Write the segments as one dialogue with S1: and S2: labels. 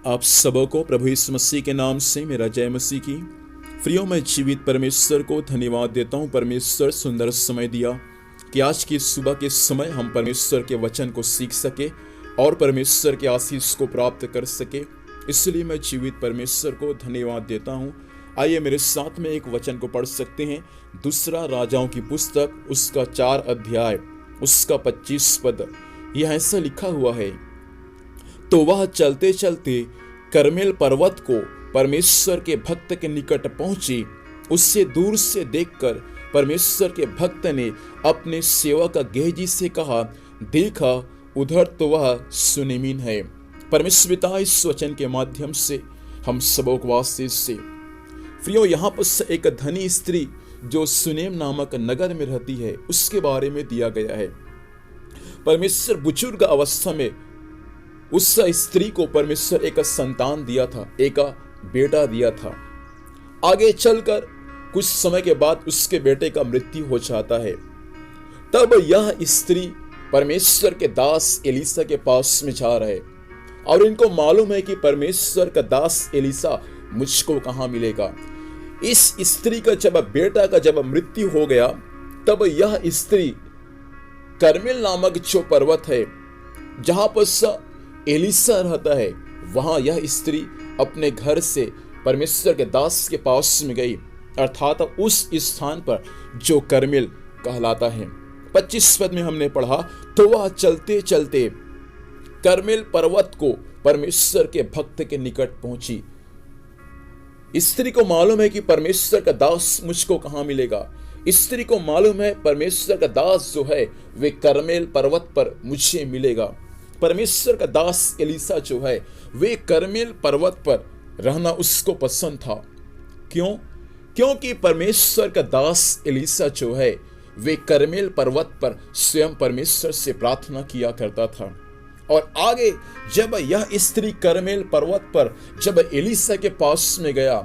S1: आप सबों को प्रभु यीशु मसीह के नाम से मेरा जय मसीह की। प्रियो, मैं जीवित परमेश्वर को धन्यवाद देता हूँ। परमेश्वर सुंदर समय दिया कि आज की सुबह के समय हम परमेश्वर के वचन को सीख सके और परमेश्वर के आशीष को प्राप्त कर सके। इसलिए मैं जीवित परमेश्वर को धन्यवाद देता हूँ। आइए मेरे साथ में एक वचन को पढ़ सकते हैं। दूसरा राजाओं की पुस्तक, उसका 4 अध्याय, उसका 25 पद। यह ऐसा लिखा हुआ है, तो वह चलते चलते करमेल पर्वत को परमेश्वर के भक्त के निकट पहुंची। उससे दूर से देखकर परमेश्वर के भक्त ने अपने सेवक गेहजी से कहा, देखा उधर तो वह सुनेमीन है। परमेश्वर पिता इस वचन के माध्यम से हम सबों को आशीष से। प्रियो, यहाँ पर एक धनी स्त्री जो सुनेम नामक नगर में रहती है उसके बारे में दिया गया है। परमेश्वर बुजुर्ग अवस्था में उस स्त्री को परमेश्वर एक संतान दिया था, एक बेटा दिया था। आगे चलकर कुछ समय के बाद उसके बेटे का मृत्यु हो जाता है। तब यह स्त्री परमेश्वर के दास एलीसा के पास में जा रहे और इनको मालूम है कि परमेश्वर का दास एलीसा मुझको कहां मिलेगा। इस स्त्री का जब मृत्यु हो गया, तब यह स्त्री करमेल नामक जो पर्वत है जहां पर एलीसा रहता है, वहां यह स्त्री अपने घर से परमेश्वर के दास के पास में गई, अर्थात उस स्थान पर जो करमेल कहलाता है। 25 पद में हमने पढ़ा, तो वह चलते चलते करमेल पर्वत को परमेश्वर के भक्त के निकट पहुंची। स्त्री को मालूम है कि परमेश्वर का दास मुझको कहां मिलेगा। स्त्री को मालूम है परमेश्वर का दास जो है वे करमेल पर्वत पर मुझे मिलेगा। परमेश्वर का दास एलीसा जो है वे करमेल पर्वत पर रहना उसको पसंद था। क्योंकि परमेश्वर का दास एलीसा जो है वे करमेल पर्वत पर स्वयं परमेश्वर से प्रार्थना किया करता था। और आगे जब यह स्त्री करमेल पर्वत पर जब एलीसा के पास में गया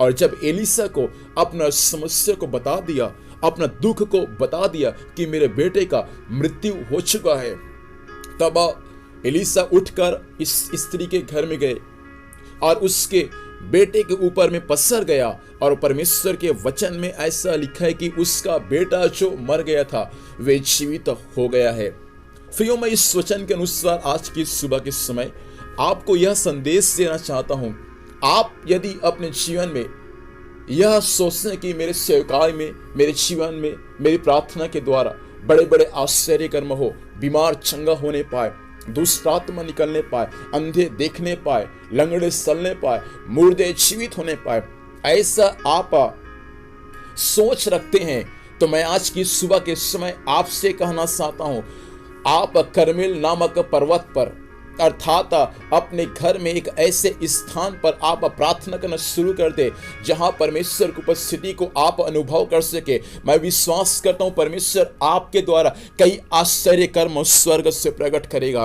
S1: और जब एलीसा को अपना समस्या को बता दिया, अपना दुख को बता दिया कि मेरे बेटे का मृत्यु हो चुका है, तब एलीसा उठकर इस स्त्री के घर में गए और उसके बेटे के ऊपर में पसर गया। और परमेश्वर के वचन में ऐसा लिखा है कि उसका बेटा जो मर गया था वे जीवित हो गया है। फिर मैं इस वचन के अनुसार आज की सुबह के समय आपको यह संदेश देना चाहता हूं। आप यदि अपने जीवन में यह सोचें कि मेरे सेवकाई में, मेरे जीवन में, मेरी प्रार्थना के द्वारा बड़े बड़े आश्चर्य कर्म हो, बीमार चंगा होने पाए, दुष्ट आत्मा निकलने पाए, अंधे देखने पाए, लंगड़े चलने पाए, मुर्दे जीवित होने पाए, ऐसा आप सोच रखते हैं, तो मैं आज की सुबह के समय आपसे कहना चाहता हूं, आप करमेल नामक पर्वत पर अर्थात अपने घर में एक ऐसे स्थान पर आप प्रार्थना करना शुरू कर दे जहां परमेश्वर की उपस्थिति को आप अनुभव कर सके। मैं विश्वास करता हूं परमेश्वर आपके द्वारा कई आश्चर्य कर्म स्वर्ग से प्रकट करेगा।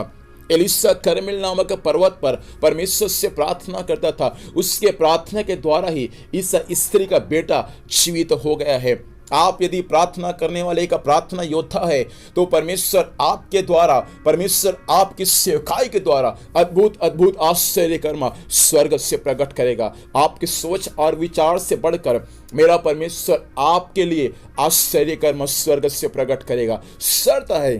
S1: एलीसा करमेल नामक पर्वत पर परमेश्वर से प्रार्थना करता था। उसके प्रार्थना के द्वारा ही इस स्त्री का बेटा जीवित हो गया है। आप यदि प्रार्थना करने वाले का प्रार्थना योद्धा है तो परमेश्वर आपके द्वारा, परमेश्वर आपकी सेवकाई के द्वारा अद्भुत अद्भुत आश्चर्य कर्म स्वर्ग से प्रकट करेगा। आपकी सोच और विचार से बढ़कर मेरा परमेश्वर आपके लिए आश्चर्य कर्म स्वर्ग से प्रकट करेगा। शर्त है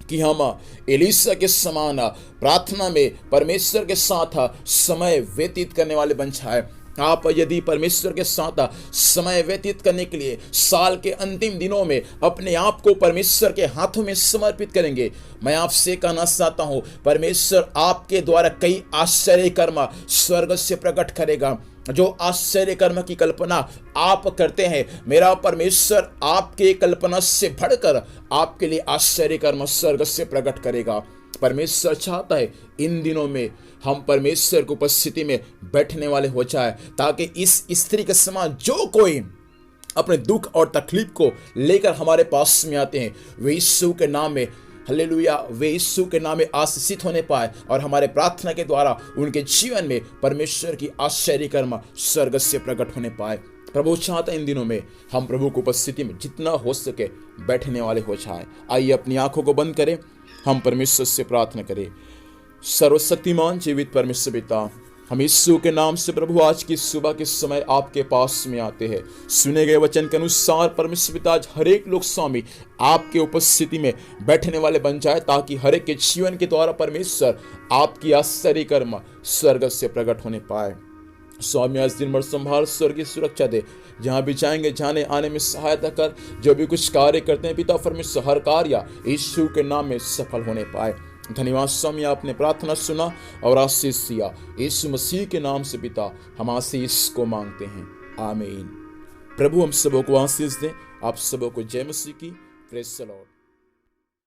S1: कि हम एलीसा के समान प्रार्थना में परमेश्वर के साथ समय व्यतीत करने वाले बन जाए। आप यदि परमेश्वर के साथ समय व्यतीत करने के लिए साल के अंतिम दिनों में अपने आप को परमेश्वर के हाथों में समर्पित करेंगे, मैं आपसे कहना चाहता हूं परमेश्वर आपके द्वारा कई आश्चर्य कर्म स्वर्ग से प्रकट करेगा। जो आश्चर्य कर्म की कल्पना आप करते हैं, मेरा परमेश्वर आपके कल्पना से बढ़कर आपके लिए आश्चर्य कर्म स्वर्ग से प्रकट करेगा। परमेश्वर चाहता है इन दिनों में हम परमेश्वर की उपस्थिति में बैठने वाले हो जाए, ताकि इस स्त्री के समान जो कोई अपने दुख और तकलीफ को लेकर हमारे पास में आते हैं वे यीशु के नाम में, हालेलुया, वे यीशु के नाम में आशीषित होने पाए और हमारे प्रार्थना के द्वारा उनके जीवन में परमेश्वर की आश्चर्य कर्म स्वर्ग से प्रकट होने पाए। प्रभु चाहता है इन दिनों में हम प्रभु की उपस्थिति में जितना हो सके बैठने वाले हो जाए। आइए अपनी आंखों को बंद करें, हम परमेश्वर से प्रार्थना करें। सर्वशक्तिमान जीवित परमेश्वर पिता, हम यीशु के नाम से प्रभु आज की सुबह के समय आपके पास में आते हैं। सुने गए वचन के अनुसार परमेश्वर पिता, आज हर एक लोग स्वामी आपके उपस्थिति में बैठने वाले बन जाए, ताकि हर एक के जीवन के द्वारा परमेश्वर आपकी आश्चर्य कर्म स्वर्ग से प्रकट होने पाए। स्वामी आज दिन भर संभाल, स्वर्गीय सुरक्षा दे, जहाँ भी जाएंगे जाने आने में सहायता कर। जो भी कुछ कार्य करते हैं पिता परमेश्वर, हर कार्य यीशु के नाम में सफल होने पाए। धन्यवाद स्वामी, आपने प्रार्थना सुना और आशीष दिया। यीशु मसीह के नाम से पिता हम आशीष को मांगते हैं, आमीन। प्रभु हम सबों को आशीष दें। आप सबों को जय मसीह की। Praise the Lord.